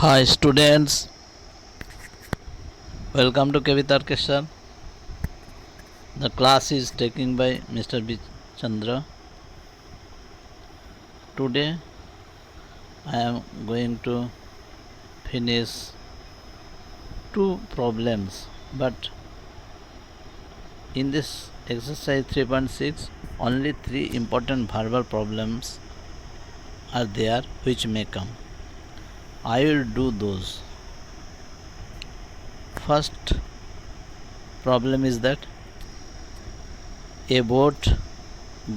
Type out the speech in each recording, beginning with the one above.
Hi students, welcome to Kavita Orchestra. The class is taken by Mr. B. Chandra. Today I am going to finish two problems, but in this exercise 3.6 only three important verbal problems are there which may come. I will do those. First problem is that a boat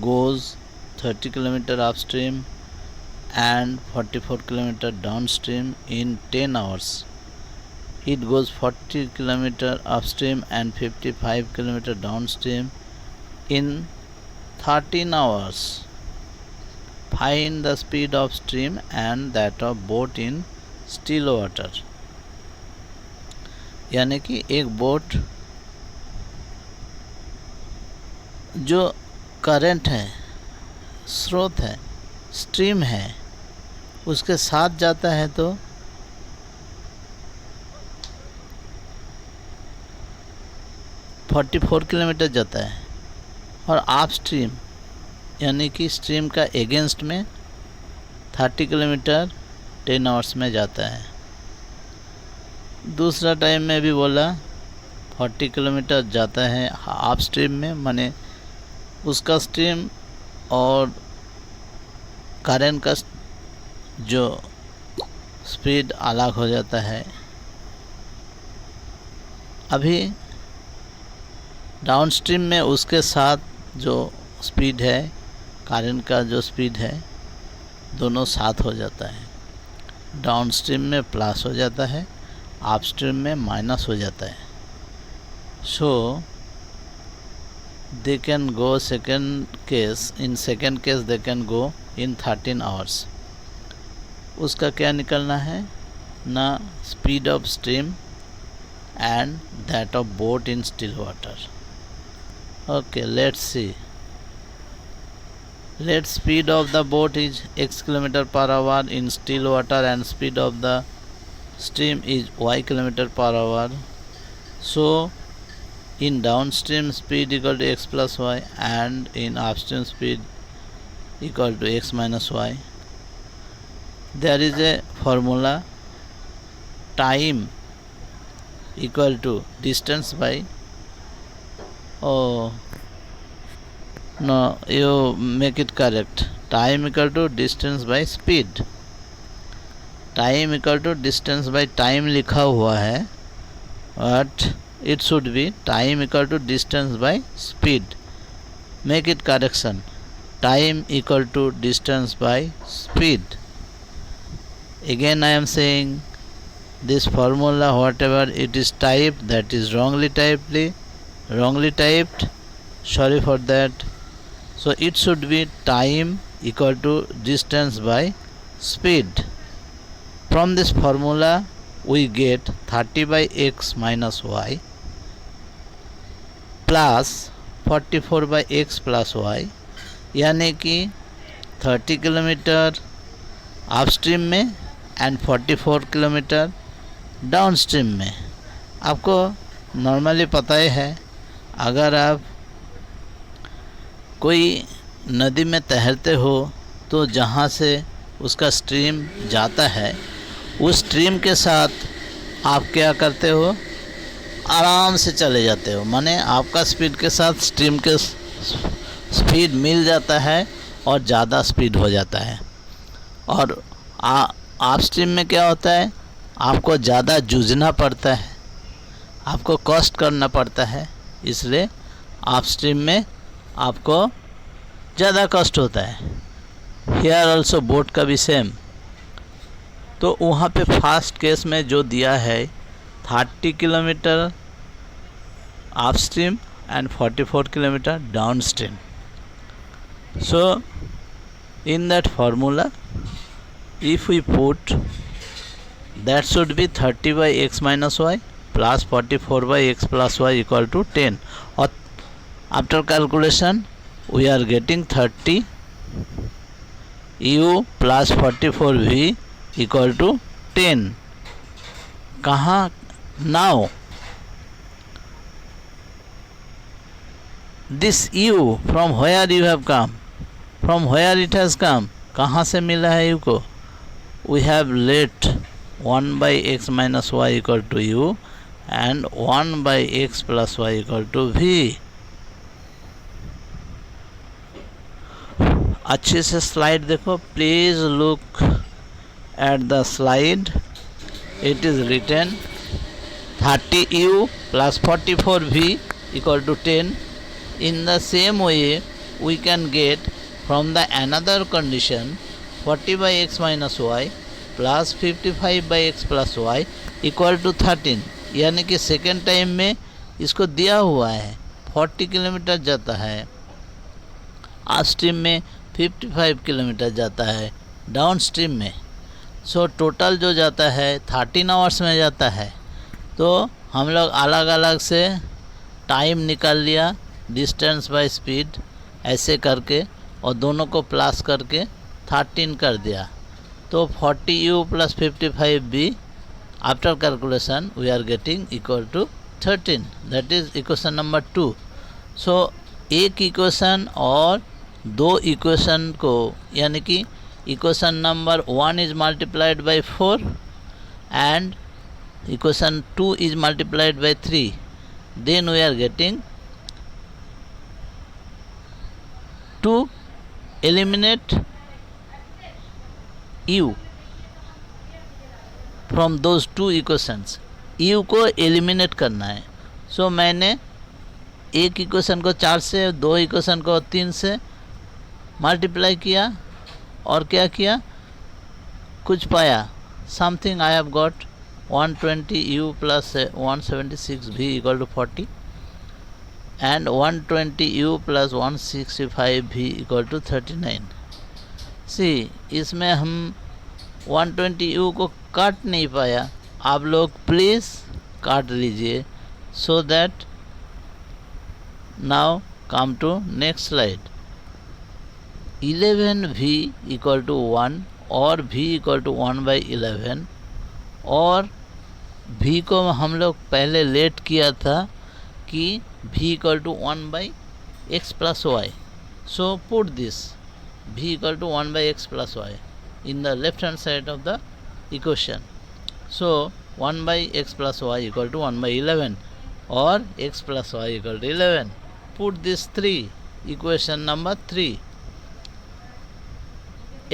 goes 30 km upstream and 44 km downstream in 10 hours. It goes 40 km upstream and 55 km downstream in 13 hours. Find the speed of stream and that of boat in still water. यानी कि एक boat जो current है, स्रोत है, stream है, उसके साथ जाता है तो फोर्टी 44 किलोमीटर जाता है और आप स्ट्रीम यानी कि स्ट्रीम का एगेंस्ट में 30 किलोमीटर 10 आवर्स में जाता है। दूसरा टाइम में भी बोला 40 किलोमीटर जाता है आप स्ट्रीम में, माने उसका स्ट्रीम और करंट का जो स्पीड अलग हो जाता है। अभी डाउन स्ट्रीम में उसके साथ जो स्पीड है, करंट का जो स्पीड है, दोनों साथ हो जाता है। डाउन स्ट्रीम में प्लस हो जाता है, अप स्ट्रीम में माइनस हो जाता है। सो they can go second case, in second case they can go in 13 hours. उसका क्या निकलना है ना, speed of stream and that of boat in still water. Okay, let's see. Let speed of the boat is x km per hour in still water and speed of the stream is y km per hour. So in downstream speed equal to x plus y and in upstream speed equal to x minus y. There is a formula, time equal to distance by, oh no, you make it correct, time equal to distance by speed. Time equal to distance by time लिखा हुआ है, but it should be time equal to distance by speed. Make it correction, time equal to distance by speed. Again I am saying this formula, whatever it is typed, that is wrongly typed, sorry for that. So it should be time equal to distance by speed. From this formula we get 30 by x minus y plus 44 by x plus y, यानी कि 30 kilometre upstream में and 44 kilometre downstream में। आपको normally पता ही है, अगर आप कोई नदी में तैरते हो तो जहाँ से उसका स्ट्रीम जाता है उस स्ट्रीम के साथ आप क्या करते हो, आराम से चले जाते हो, माने आपका स्पीड के साथ स्ट्रीम के स्पीड मिल जाता है और ज़्यादा स्पीड हो जाता है। और आप स्ट्रीम में क्या होता है, आपको ज़्यादा जूझना पड़ता है, आपको कष्ट करना पड़ता है, इसलिए आप स्ट्रीम में आपको ज़्यादा कष्ट होता है। हियर ऑल्सो बोट का भी सेम। तो वहाँ पे फर्स्ट केस में जो दिया है 30 kilometre up stream and 44 kilometre down stream. So in that formula, if we put, that should be 30 by x minus y plus 44 by x plus y equal to 10. Or after calculation we are getting 30 u plus 44v equal to 10. कहाँ? Now this u, from where you have come, from where it has come, कहाँ से मिला है u को? We have let 1 by x minus y equal to u and 1 by x plus y equal to v. अच्छे से slide देखो, please look at the slide. It is written 30u plus 44v equal to 10. In the same way we can get from the another condition 40 by x minus y plus 55 by x plus y equal to 13. यानी कि second time में इसको दिया हुआ है 40 kilometre जाता है, up stream में 55 किलोमीटर जाता है, डाउन स्ट्रीम में. सो टोटल जो जाता है 13 आवर्स में जाता है. तो हम लोग अलग अलग से टाइम निकाल लिया, डिस्टेंस बाय स्पीड ऐसे करके, और दोनों को प्लस करके 13 कर दिया. तो 40u plus 55v after calculation we are getting equal to 13. That is equation number 2. So एक इक्वेशन और दो इक्वेशन को, यानी कि equation number 1 is multiplied by 4 and equation 2 is multiplied by 3, then we are getting to eliminate u from those two equations. u को eliminate करना है. सो मैंने एक इक्वेशन को 4 से, दो इक्वेशन को 3 से मल्टीप्लाई किया और क्या किया, कुछ पाया, something I have got 120u plus 176v equal to 40 and 120u plus 165v equal to 39. See, इसमें हम 120u को काट नहीं पाया. आप लोग प्लीज़ काट लीजिए. So that now come to next slide. 11v equal to 1 और v equal to 1 by 11, और v को हम लोग पहले लेट किया था कि v equal to 1 by x plus y. So put this v equal to 1 by x plus y in the left hand side of the equation. So 1 by x plus y equal to 1 by 11 और x plus y equal to 11. Put this 3, equation number 3.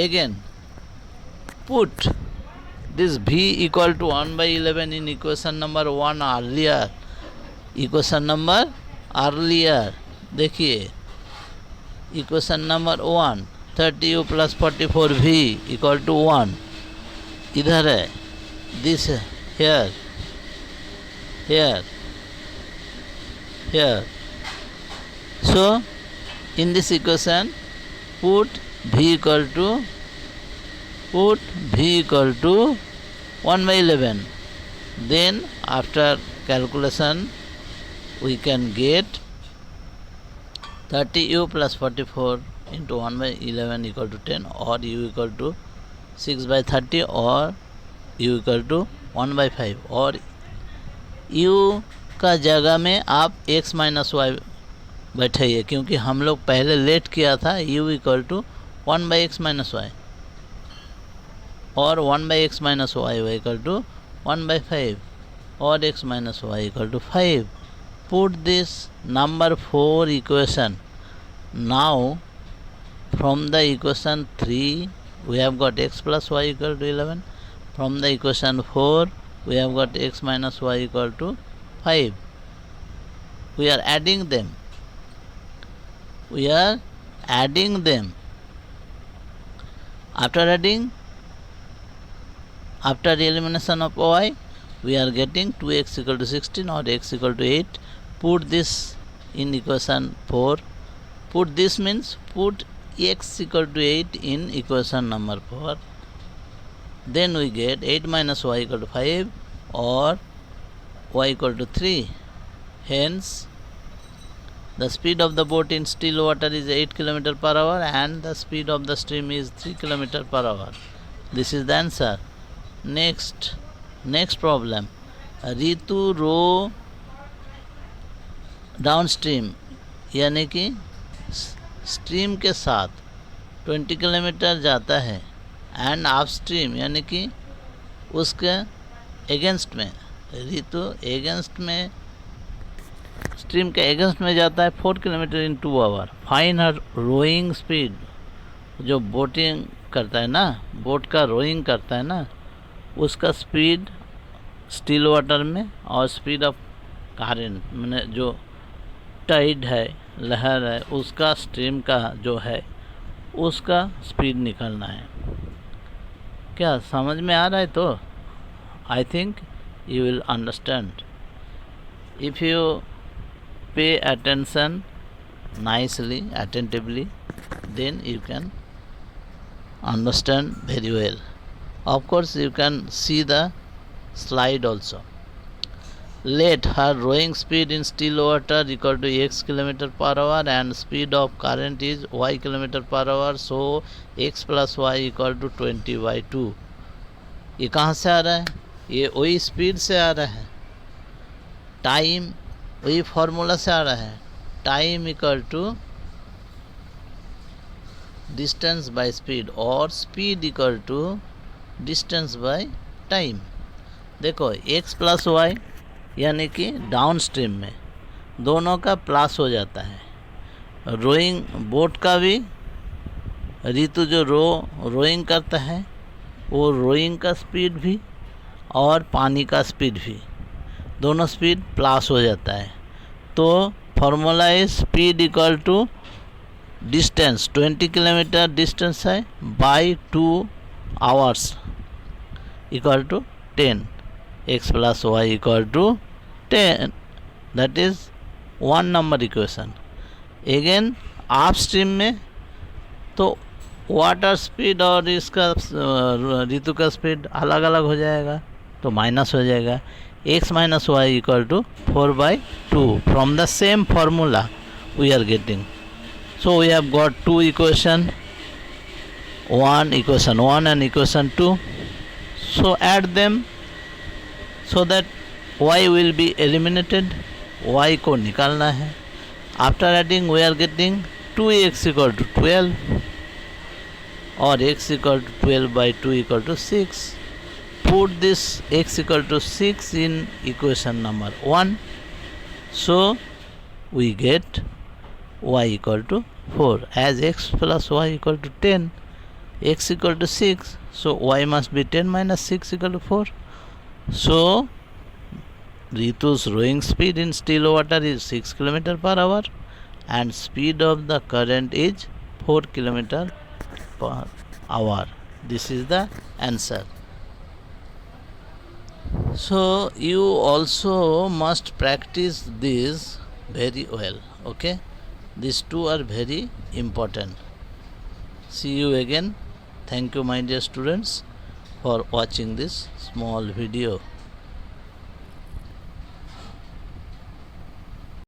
Again put this v equal to 1 by 11 in equation number 1 earlier. Equation number earlier देखिए, equation number 1 30u plus 44v equal to 1 इधर है, this here here here. So in this equation put v equal to 1 by 11. Then after calculation we can get 30u plus 44 into 1 by 11 equal to 10, or u equal to 6 by 30, or u equal to 1 by 5. और u का जगह में आप x minus Y बैठाइए, क्योंकि हम लोग पहले late किया था u equal to 1 by x minus y, और 1 by x minus y equal to 1 by 5, और x minus y equal to 5. Put this number 4 equation. Now from the equation 3 we have got x plus y equal to 11. From the equation 4 we have got x minus y equal to 5. We are adding them. After elimination of y, we are getting 2x equal to 16 or x equal to 8. Put this in equation 4. Put this means put x equal to 8 in equation number 4. Then we get 8 minus y equal to 5 or y equal to 3. Hence, the speed of the boat in still water is 8 km per hour and the speed of the stream is 3 km per hour. This is the answer. Next problem. Ritu row downstream, यानी कि stream के साथ 20 kilometre जाता है, and up stream यानी कि उसके against में, रितु एगेंस्ट में, स्ट्रीम के एगेंस्ट में जाता है 4 kilometre in 2 hour. Fine her rowing speed, जो बोटिंग करता है ना, बोट का रोइंग करता है ना, उसका स्पीड स्टिल वाटर में, और स्पीड ऑफ करेंट मैंने जो टाइड है, लहर है, उसका स्ट्रीम का जो है उसका स्पीड निकालना है। क्या समझ में आ रहा है? तो I think you will understand if you pay attention nicely, attentively, then you can understand very well. Of course you can see the slide also. Let her rowing speed in still water equal to x km per hour and speed of current is y km per hour, so x plus y equal to 20/2। ये कहाँ से आ रहा है? ये वही speed से आ रहा है, टाइम वही फार्मूला से आ रहा है। Time equal to distance by speed, और speed equal to distance by time. देखो x प्लस वाई यानी कि डाउन स्ट्रीम में दोनों का प्लस हो जाता है। रोइंग बोट का भी, रितु जो रोइंग करता है वो रोइंग का स्पीड भी और पानी का स्पीड भी, दोनों स्पीड प्लस हो जाता है। तो formula is speed equal to distance, 20 kilometre distance है, by 2 hours equal to 10, x plus y equal to 10, that is 1 number equation. Again आप स्ट्रीम में तो वाटर स्पीड और इसका ऋतु का स्पीड अलग अलग हो जाएगा, तो माइनस हो जाएगा। x minus y equal to 4/2 from the same formula we are getting. So we have got 2 equation, 1 equation 1 and equation 2. So add them so that y will be eliminated, y को निकालना है। After adding we are getting 2x equal to 12 और x equal to 12/2 equal to 6. Put this x equal to 6 in equation number 1. So we get y equal to 4. As x plus y equal to 10, x equal to 6, so y must be 10 minus 6 equal to 4. So Ritu's rowing speed in still water is 6 km per hour and speed of the current is 4 km per hour. This is the answer. So you also must practice this very well. Okay, these two are very important. See you again. Thank you, my dear students, for watching this small video.